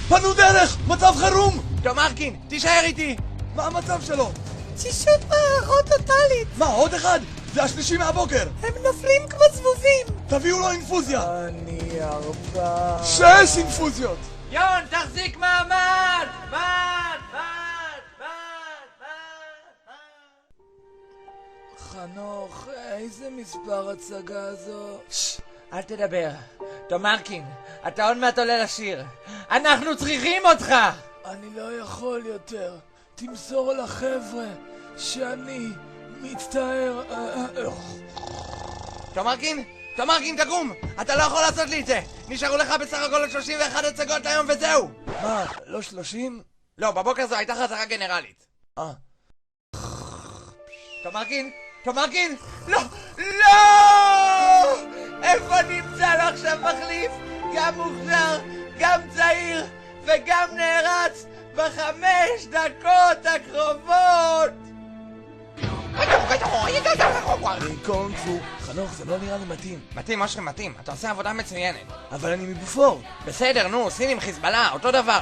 פנו דרך! מצב חירום! תומרקין, תישאר איתי! מה המצב שלו? תשישות מערכות טוטלית. מה, עוד אחד? זה השלישי מהבוקר! הם נופלים כמו זבובים. תביאו לו אינפוזיה! אני 4... 6 אינפוזיות! יון, תחזיק מעמד! חנוך, איזה מספר הצגה זו? אל תדבר. תומרקין, אתה עוד מעט עולה לשיר. אנחנו צריכים אותך! אני לא יכול יותר. תמסור לחבר'ה שאני מצטער. תומרקין, תקום! אתה לא יכול לעשות לי את זה! נשארו לך בסך הכל עוד 31 הצגות היום וזהו! מה, לא 30? לא, בבוקר זו הייתה חזרה גנרלית. תומרקין! לא! איפה נמצא לו עכשיו מחליף? גם מוכשר, גם צעיר וגם נערץ ב5 דקות הקרובות! אני קונג-פו. חנוך, זה לא נראה לי מתאים. מתאים, אשרי מתאים. אתה עושה עבודה מצוינת. אבל אני מבופור. בסדר, נו, סין עם חיזבאללה, אותו דבר.